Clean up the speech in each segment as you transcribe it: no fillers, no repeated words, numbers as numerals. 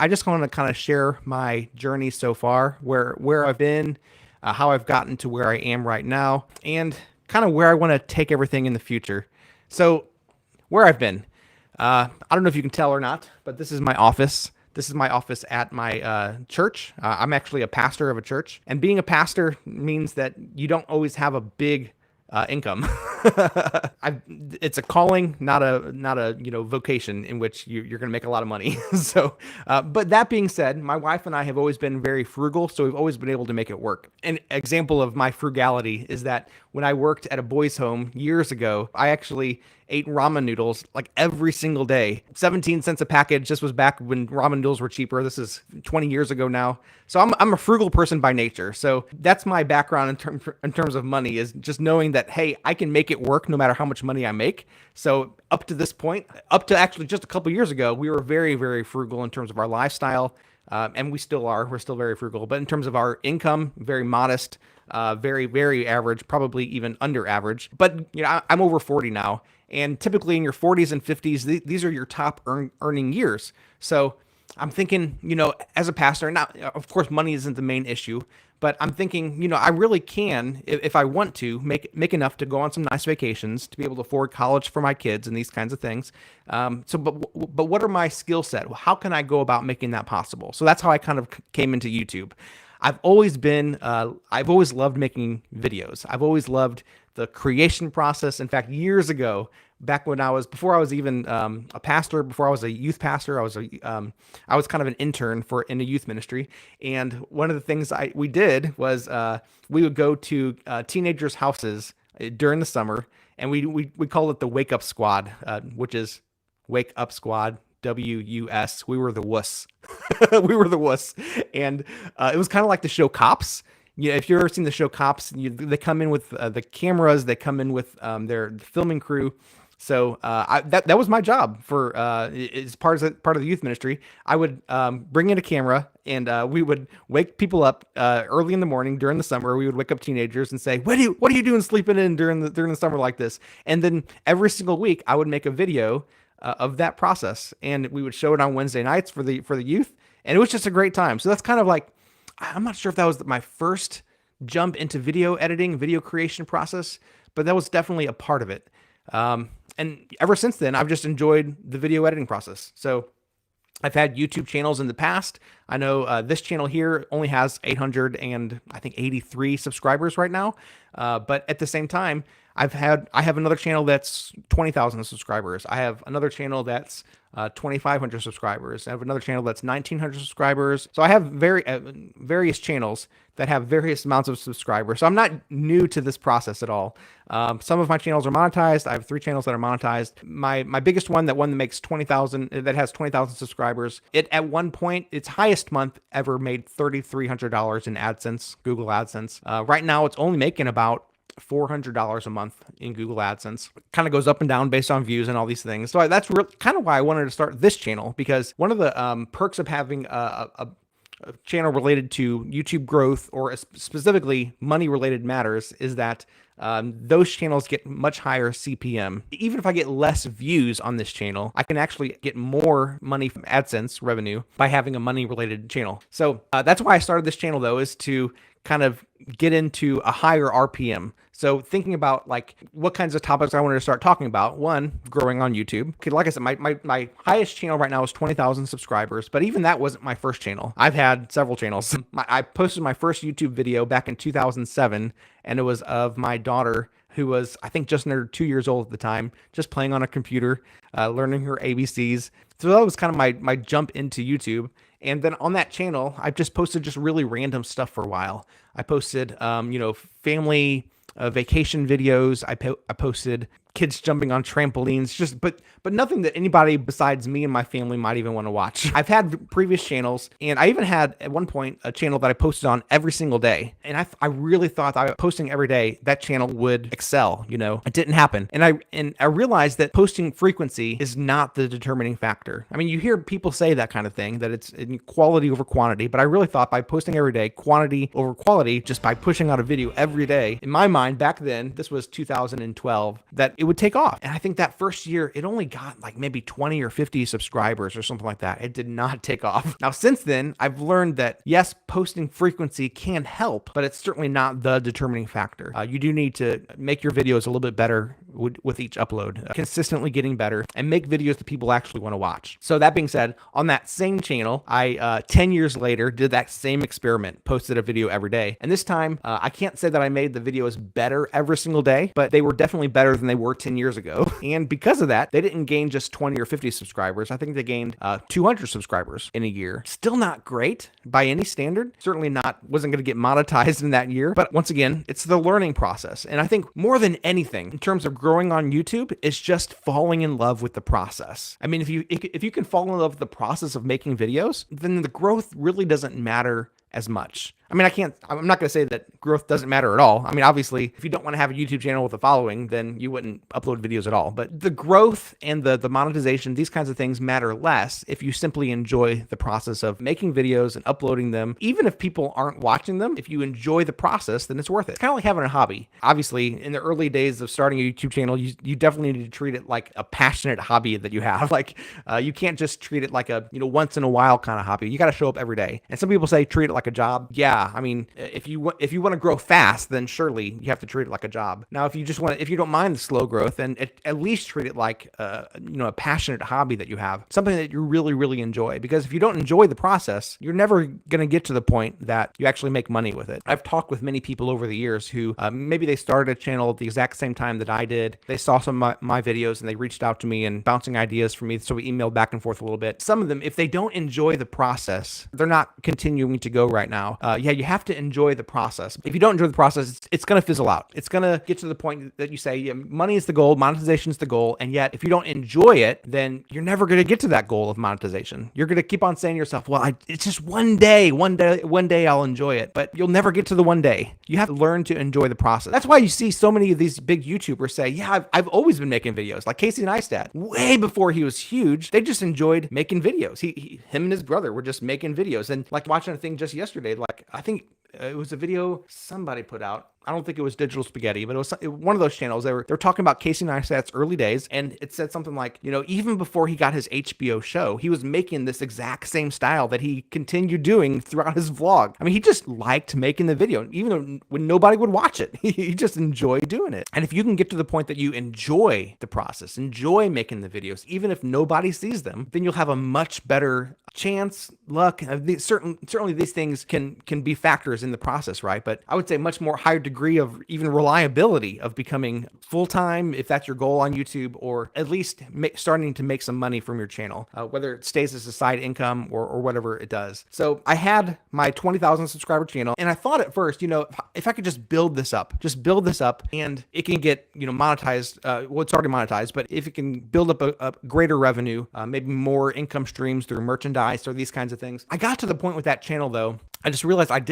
I just want to kind of share my journey so far, where I've been, how I've gotten to where I am right now, and kind of where I want to take everything in the future. So, where I've been, I don't know if you can tell or not, but this is my office. This is my office at my church. I'm actually a pastor of a church, and being a pastor means that you don't always have a big income. It's a calling, not a vocation in which you're going to make a lot of money. So, but that being said, my wife and I have always been very frugal, so we've always been able to make it work. An example of my frugality is that when I worked at a boys' home years ago, I actually ate ramen noodles like every single day. 17 cents a package. This was back when ramen noodles were cheaper. This is 20 years ago now. So I'm a frugal person by nature. So that's my background in terms of money, is just knowing that, hey, I can make it work no matter how much money I make. So up to this point, up to actually just a couple years ago, we were very, very frugal in terms of our lifestyle. And we still are. We're still very frugal. But in terms of our income, very modest, very, very average, probably even under average. But I'm over 40 now. And typically in your 40s and 50s, these are your top earning years. So I'm thinking, as a pastor, now, of course, money isn't the main issue, but I'm thinking, I really can, if I want to, make enough to go on some nice vacations, to be able to afford college for my kids and these kinds of things. But what are my skill set? How can I go about making that possible? So that's how I kind of came into YouTube. I've always loved making videos. I've always loved the creation process. In fact, years ago, back when before I was even a pastor, before I was a youth pastor, I was kind of an intern in a youth ministry. And one of the things we did was we would go to teenagers' houses during the summer, and we called it the Wake Up Squad, which is Wake Up Squad. WUS. We were the wuss. We were the wuss. And it was kind of like the show Cops. If you've ever seen the show Cops, they come in with the cameras, they come in with their filming crew. So that was my job for as part of the youth ministry. I would bring in a camera, and we would wake people up early in the morning during the summer. We would wake up teenagers and say, "What are you doing sleeping in during the summer like this?" And then every single week, I would make a video of that process, and we would show it on Wednesday nights for the youth, and it was just a great time. So that's kind of like, I'm not sure if that was my first jump into video editing, video creation process, but that was definitely a part of it. And ever since then, I've just enjoyed the video editing process. So I've had YouTube channels in the past. I know this channel here only has 83 subscribers right now. But at the same time, I have another channel that's 20,000 subscribers. I have another channel that's 2,500 subscribers. I have another channel that's 1,900 subscribers. So I have various channels that have various amounts of subscribers. So I'm not new to this process at all. Some of my channels are monetized. I have 3 channels that are monetized. My biggest one that makes 20,000, that has 20,000 subscribers. It at one point, its highest month ever made $3,300 in AdSense, Google AdSense. Right now, it's only making about $400 a month in Google AdSense. Kind of goes up and down based on views and all these things. So that's kind of why I wanted to start this channel, because one of the perks of having a channel related to YouTube growth, or specifically money related matters, is that those channels get much higher CPM. Even if I get less views on this channel, I can actually get more money from AdSense revenue by having a money related channel. So that's why I started this channel, though, is to kind of get into a higher RPM. So thinking about like what kinds of topics I wanted to start talking about. One, growing on YouTube. Okay, like I said, my highest channel right now is 20,000 subscribers, but even that wasn't my first channel. I've had several channels. I posted my first YouTube video back in 2007, and it was of my daughter, who was, I think, just under 2 years old at the time, just playing on a computer, learning her ABCs. So that was kind of my jump into YouTube. And then on that channel, I've just posted just really random stuff for a while. I posted, family vacation videos. I posted kids jumping on trampolines, but nothing that anybody besides me and my family might even want to watch. I've had previous channels, and I even had at one point a channel that I posted on every single day. And I really thought that posting every day, that channel would excel. It didn't happen. And I realized that posting frequency is not the determining factor. I mean, you hear people say that kind of thing, that it's quality over quantity, but I really thought by posting every day, quantity over quality, just by pushing out a video every day, in my mind back then, this was 2012, that it would take off. And I think that first year, it only got like maybe 20 or 50 subscribers or something like that. It did not take off. Now, since then, I've learned that yes, posting frequency can help, but it's certainly not the determining factor. You do need to make your videos a little bit better with each upload, consistently getting better, and make videos that people actually want to watch. So that being said, on that same channel, I 10 years later did that same experiment, posted a video every day. And this time, I can't say that I made the videos better every single day, but they were definitely better than they were 10 years ago. And because of that, they didn't gain just 20 or 50 subscribers. I think they gained 200 subscribers in a year. Still not great by any standard. Certainly wasn't going to get monetized in that year. But once again, it's the learning process. And I think more than anything, in terms of growing on YouTube, it's just falling in love with the process. I mean, if you can fall in love with the process of making videos, then the growth really doesn't matter as much. I mean, I'm not going to say that growth doesn't matter at all. I mean, obviously, if you don't want to have a YouTube channel with a following, then you wouldn't upload videos at all. But the growth and the monetization, these kinds of things matter less if you simply enjoy the process of making videos and uploading them. Even if people aren't watching them, if you enjoy the process, then it's worth it. It's kind of like having a hobby. Obviously, in the early days of starting a YouTube channel, you definitely need to treat it like a passionate hobby that you have. Like, you can't just treat it like a, once in a while kind of hobby. You got to show up every day. And some people say treat it like a job. Yeah. I mean, if you want to grow fast, then surely you have to treat it like a job. Now, if you don't mind the slow growth, then at least treat it like a passionate hobby that you have, something that you really, really enjoy. Because if you don't enjoy the process, you're never going to get to the point that you actually make money with it. I've talked with many people over the years who maybe they started a channel at the exact same time that I did. They saw some of my videos and they reached out to me and bouncing ideas from me. So we emailed back and forth a little bit. Some of them, if they don't enjoy the process, they're not continuing to go right now. You have to enjoy the process. If you don't enjoy the process, it's going to fizzle out. It's going to get to the point that you say, yeah, money is the goal, monetization is the goal. And yet, if you don't enjoy it, then you're never going to get to that goal of monetization. You're going to keep on saying to yourself, well, it's just one day I'll enjoy it, but you'll never get to the one day. You have to learn to enjoy the process. That's why you see so many of these big YouTubers say, yeah, I've always been making videos, like Casey Neistat. Way before he was huge, they just enjoyed making videos. Him and his brother were just making videos. And like watching a thing just yesterday, like I think it was a video somebody put out. I don't think it was Digital Spaghetti, but it was one of those channels. They were talking about Casey Neistat's early days, and it said something like, even before he got his HBO show, he was making this exact same style that he continued doing throughout his vlog. I mean, he just liked making the video, even though when nobody would watch it, he just enjoyed doing it. And if you can get to the point that you enjoy the process, enjoy making the videos, even if nobody sees them, then you'll have a much better chance, luck. Certainly these things can be factors in the process, right? But I would say much more higher degree of even reliability of becoming full-time, if that's your goal on YouTube, or at least starting to make some money from your channel, whether it stays as a side income or whatever it does. So I had my 20,000 subscriber channel, and I thought at first, if I could just build this up, and it can get, monetized. Well, it's already monetized, but if it can build up a greater revenue, maybe more income streams through merchandise or these kinds of things. I got to the point with that channel though, I just realized not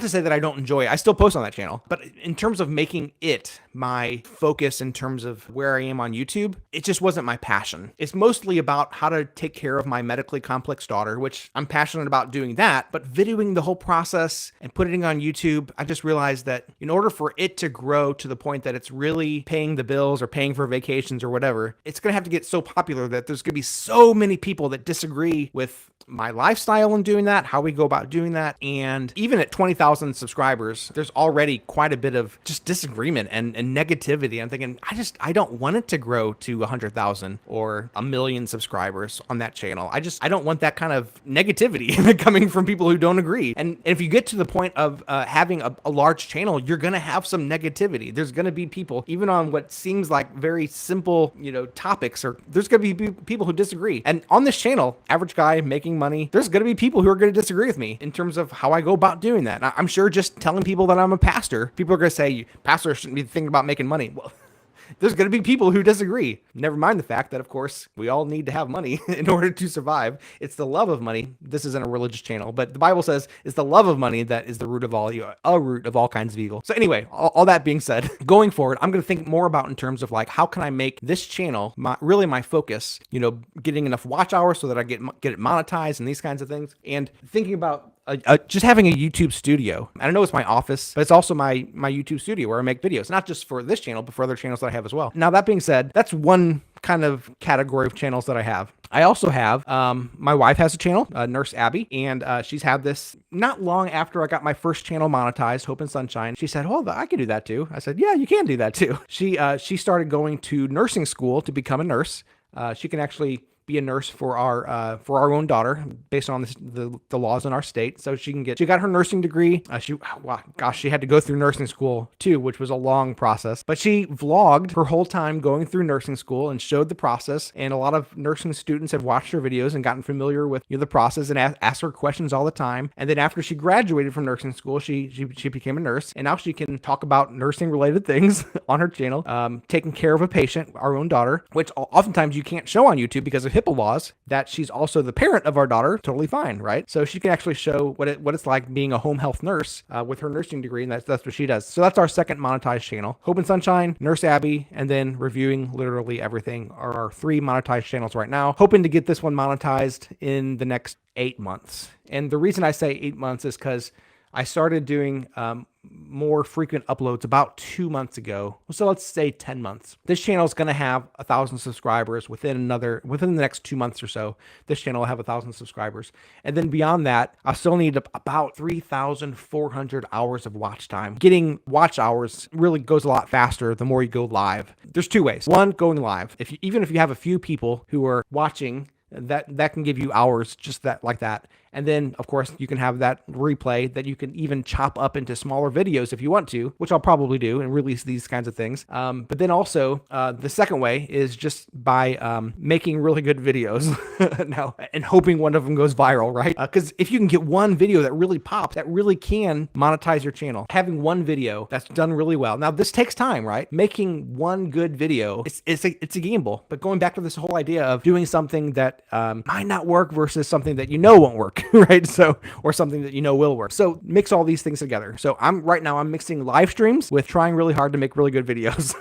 to say that I don't enjoy it. I still post on that channel, but in terms of making it my focus in terms of where I am on YouTube, it just wasn't my passion. It's mostly about how to take care of my medically complex daughter, which I'm passionate about doing that, but videoing the whole process and putting it on YouTube, I just realized that in order for it to grow to the point that it's really paying the bills or paying for vacations or whatever, it's going to have to get so popular that there's going to be so many people that disagree with my lifestyle in doing that, how we go about doing that. And even at 20,000 subscribers, there's already quite a bit of just disagreement and negativity. I'm thinking, I don't want it to grow to 100,000 or 1 million subscribers on that channel. I don't want that kind of negativity coming from people who don't agree. And if you get to the point of having a large channel, you're going to have some negativity. There's going to be people, even on what seems like very simple, topics, or there's going to be people who disagree. And on this channel, average guy making money, there's going to be people who are going to disagree with me in terms of how I go about doing that. I'm sure just telling people that I'm a pastor, people are going to say, pastors shouldn't be thinking about making money. Well, there's going to be people who disagree. Never mind the fact that, of course, we all need to have money in order to survive. It's the love of money. This isn't a religious channel, but the Bible says it's the love of money that is the root of all kinds of evil. So anyway, all that being said, going forward, I'm going to think more about in terms of like, how can I make this channel really my focus, getting enough watch hours so that I get it monetized and these kinds of things. And thinking about just having a YouTube studio. And I know it's my office, but it's also my YouTube studio where I make videos, not just for this channel, but for other channels that I have as well. Now, that being said, that's one kind of category of channels that I have. I also have, my wife has a channel, Nurse Abby, and she's had this not long after I got my first channel monetized, Hope and Sunshine. She said, "Oh, I can do that too." I said, "Yeah, you can do that too." She started going to nursing school to become a nurse. She can actually be a nurse for our own daughter based on the laws in our state. So she got her nursing degree. She had to go through nursing school too, which was a long process, but she vlogged her whole time going through nursing school and showed the process. And a lot of nursing students have watched her videos and gotten familiar with the process and asked her questions all the time. And then after she graduated from nursing school, she became a nurse, and now she can talk about nursing related things on her channel, taking care of a patient, our own daughter, which oftentimes you can't show on YouTube because of HIPAA laws. That she's also the parent of our daughter, totally fine, right? So she can actually show what it's like being a home health nurse with her nursing degree, and that's what she does. So that's our second monetized channel. Hope and Sunshine, Nurse Abby, and then Reviewing Literally Everything are our 3 monetized channels right now. Hoping to get this one monetized in the next 8 months. And the reason I say 8 months is because I started doing more frequent uploads about 2 months ago. So let's say 10 months. This channel is going to have 1,000 subscribers within the next 2 months or so. This channel will have 1,000 subscribers. And then beyond that, I still need about 3,400 hours of watch time. Getting watch hours really goes a lot faster the more you go live. There's 2 ways. One, going live. Even if you have a few people who are watching, that can give you hours just like that. And then, of course, you can have that replay that you can even chop up into smaller videos if you want to, which I'll probably do and release these kinds of things. But then also, the second way is just by making really good videos now and hoping one of them goes viral, right? Because if you can get one video that really pops, that really can monetize your channel, having one video that's done really well. Now, this takes time, right? Making one good video, it's a gamble. But going back to this whole idea of doing something that might not work versus something that won't work. Right? So, or something that will work. So mix all these things together. So I'm mixing live streams with trying really hard to make really good videos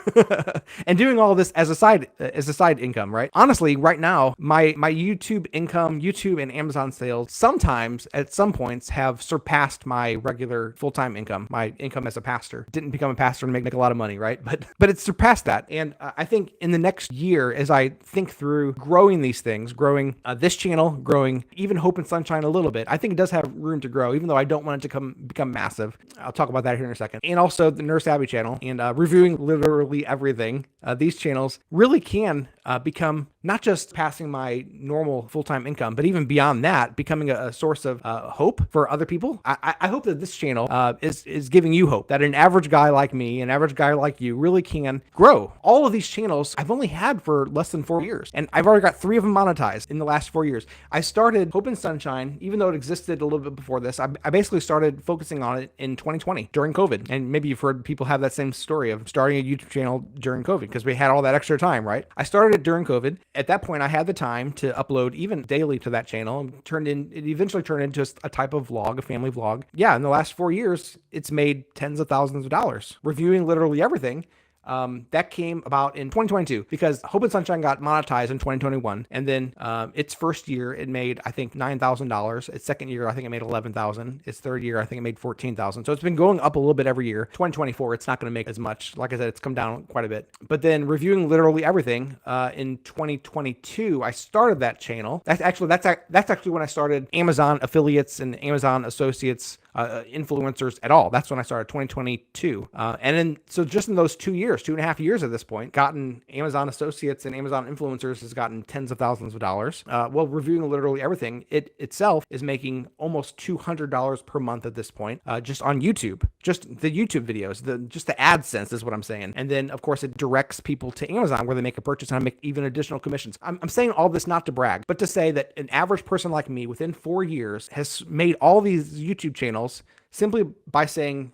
and doing all of this as a side income, right? Honestly, right now, my YouTube income, YouTube and Amazon sales sometimes at some points have surpassed my regular full-time income, my income as a pastor. Didn't become a pastor to make a lot of money, right? But it's surpassed that. And I think in the next year, as I think through growing these things, growing this channel, growing even Hope and Sunshine a little bit. I think it does have room to grow, even though I don't want it to become massive. I'll talk about that here in a second. And also the Nurse Abby channel and Reviewing Literally Everything. These channels really can become not just passing my normal full-time income, but even beyond that, becoming a source of hope for other people. I hope that this channel is giving you hope that an average guy like me, an average guy like you really can grow. All of these channels I've only had for less than 4 years, and I've already got 3 of them monetized in the last 4 years. I started Hope and Sunshine, even though it existed a little bit before this. I basically started focusing on it in 2020 during COVID. And maybe you've heard people have that same story of starting a YouTube channel during COVID because we had all that extra time, right? I started it during COVID. At that point, I had the time to upload even daily to that channel. It eventually turned into a type of vlog, a family vlog. Yeah, in the last 4 years, it's made tens of thousands of dollars. Reviewing Literally Everything. That came about in 2022 because Hope and Sunshine got monetized in 2021. And then its first year, it made, I think, $9,000. Its second year, I think it made $11,000. Its third year, I think it made $14,000. So it's been going up a little bit every year. 2024, it's not going to make as much. Like I said, it's come down quite a bit. But then Reviewing Literally Everything in 2022, I started that channel. That's actually when I started Amazon affiliates and Amazon associates, influencers at all. That's when I started, 2022. And then, so just in those 2 years, 2.5 years at this point, gotten Amazon associates and Amazon influencers has gotten tens of thousands of dollars. Well, Reviewing Literally Everything, it itself is making almost $200 per month at this point, just on YouTube, just the YouTube videos, just the AdSense is what I'm saying. And then of course it directs people to Amazon where they make a purchase and I make even additional commissions. I'm saying all this not to brag, but to say that an average person like me within 4 years has made all these YouTube channels simply by saying,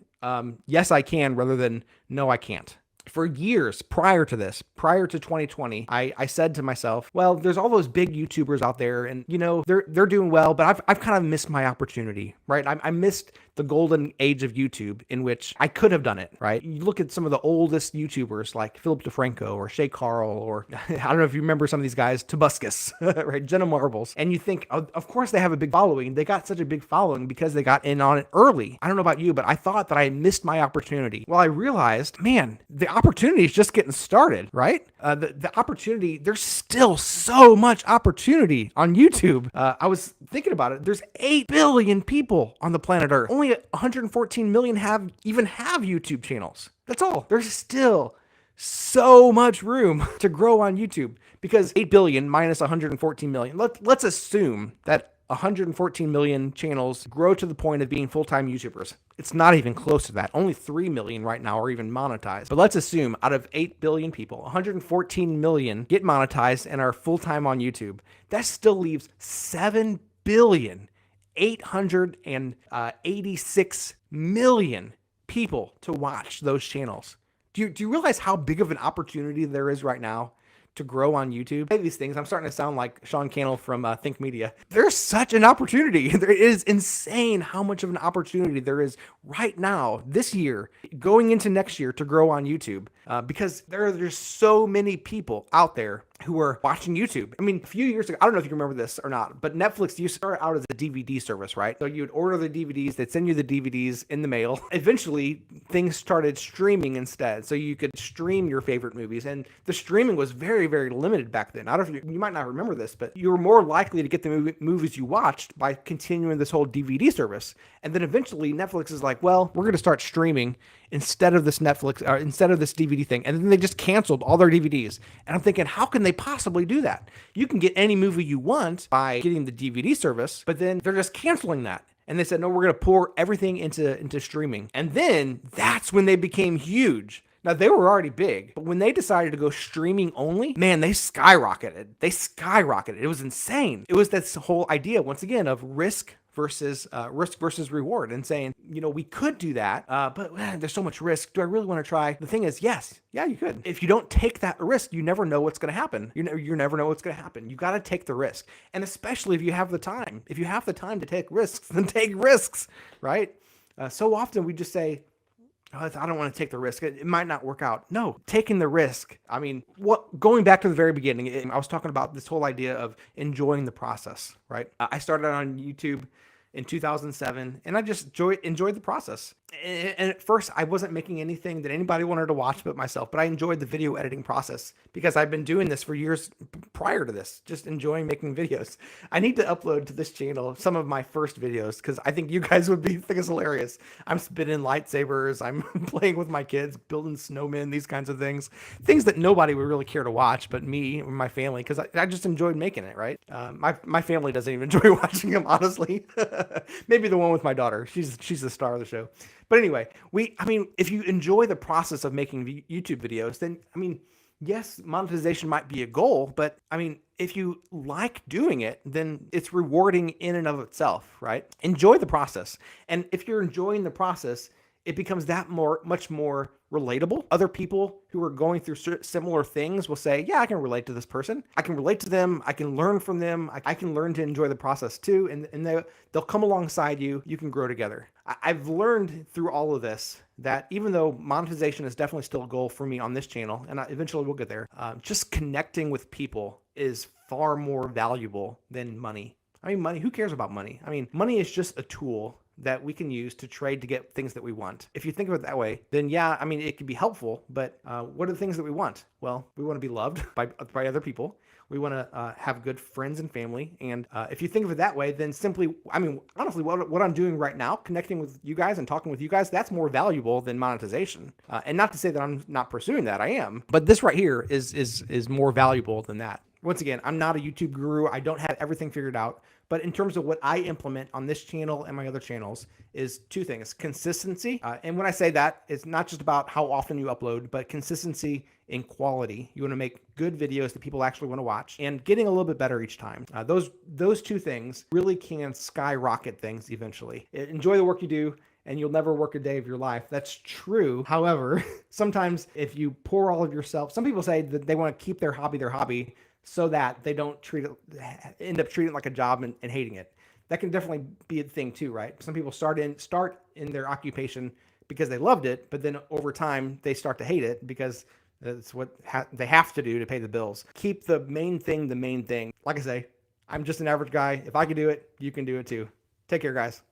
yes, I can, rather than no, I can't. For years prior to this, prior to 2020, I said to myself, well, there's all those big YouTubers out there and, they're doing well, but I've kind of missed my opportunity, right? I missed the golden age of YouTube in which I could have done it, right? You look at some of the oldest YouTubers like Philip DeFranco or Shay Carl, or I don't know if you remember some of these guys, Tobuscus, right? Jenna Marbles. And you think, of course they have a big following. They got such a big following because they got in on it early. I don't know about you, but I thought that I missed my opportunity. Well, I realized, man, the opportunity is just getting started, right? The opportunity, there's still so much opportunity on YouTube. I was thinking about it. There's 8 billion people on the planet Earth. Only 114 million have YouTube channels. That's all. There's still so much room to grow on YouTube because 8 billion minus 114 million. Let's assume that 114 million channels grow to the point of being full-time YouTubers. It's not even close to that. Only 3 million right now are even monetized. But let's assume out of 8 billion people, 114 million get monetized and are full-time on YouTube. That still leaves 7 billion 886 million people to watch those channels. Do you realize how big of an opportunity there is right now to grow on YouTube? I say these things, I'm starting to sound like Sean Cannell from Think Media. There's such an opportunity. There is insane how much of an opportunity there is right now, this year, going into next year to grow on YouTube because there's so many people out there who are watching YouTube. I mean, a few years ago, I don't know if you remember this or not, but Netflix used to start out as a DVD service, right? So you would order the DVDs, they'd send you the DVDs in the mail. Eventually, things started streaming instead. So you could stream your favorite movies. And the streaming was very, very limited back then. I don't know if you might not remember this, but you were more likely to get the movies you watched by continuing this whole DVD service. And then eventually Netflix is like, well, we're going to start streaming instead of this DVD thing. And then they just canceled all their DVDs. And I'm thinking, how can they possibly do that? You can get any movie you want by getting the DVD service, but then they're just canceling that. And they said, no, we're going to pour everything into streaming. And then that's when they became huge. Now, they were already big, but when they decided to go streaming only, man, they skyrocketed. It was insane. It was this whole idea, once again, of risk versus reward, and saying, we could do that, but there's so much risk. Do I really want to try? The thing is, yes, yeah, you could. If you don't take that risk, you never know what's going to happen. You never know what's going to happen. You got to take the risk, and especially if you have the time. If you have the time to take risks, then take risks, right? So often we just say, oh, I don't want to take the risk. It might not work out. No, taking the risk. I mean, going back to the very beginning, I was talking about this whole idea of enjoying the process, right? I started on YouTube in 2007, and I just enjoyed the process. And at first, I wasn't making anything that anybody wanted to watch but myself, but I enjoyed the video editing process because I've been doing this for years prior to this, just enjoying making videos. I need to upload to this channel some of my first videos because I think you guys would think it's hilarious. I'm spinning lightsabers, I'm playing with my kids, building snowmen, these kinds of things that nobody would really care to watch but me and my family, because I just enjoyed making it, right? My family doesn't even enjoy watching them, honestly. Maybe the one with my daughter. She's the star of the show. But anyway, if you enjoy the process of making YouTube videos, then, yes, monetization might be a goal, but if you like doing it, then it's rewarding in and of itself, right? Enjoy the process. And if you're enjoying the process, it becomes much more relatable. Other people who are going through similar things will say, yeah, I can relate to this person. I can relate to them. I can learn from them. I can learn to enjoy the process too. And they'll come alongside you. You can grow together. I've learned through all of this that even though monetization is definitely still a goal for me on this channel, and eventually we'll get there, just connecting with people is far more valuable than money. Money, who cares about money? Money is just a tool that we can use to trade to get things that we want. If you think of it that way, then yeah, it can be helpful, but what are the things that we want? Well, we want to be loved by other people. We want to have good friends and family. And if you think of it that way, then simply, honestly, what I'm doing right now, connecting with you guys and talking with you guys, that's more valuable than monetization. And not to say that I'm not pursuing that, I am. But this right here is more valuable than that. Once again, I'm not a YouTube guru. I don't have everything figured out. But in terms of what I implement on this channel and my other channels is two things: consistency. And when I say that, it's not just about how often you upload, but consistency in quality. You want to make good videos that people actually want to watch, and getting a little bit better each time. Those two things really can skyrocket things eventually. Enjoy the work you do, and you'll never work a day of your life. That's true. However, sometimes if you pour all of yourself, some people say that they want to keep their hobby so that they don't end up treating it like a job and hating it. That can definitely be a thing too, right? Some people start in their occupation because they loved it, but then over time they start to hate it because that's what they have to do to pay the bills. Keep the main thing the main thing. Like I say, I'm just an average guy. If I can do it, you can do it too. Take care, guys.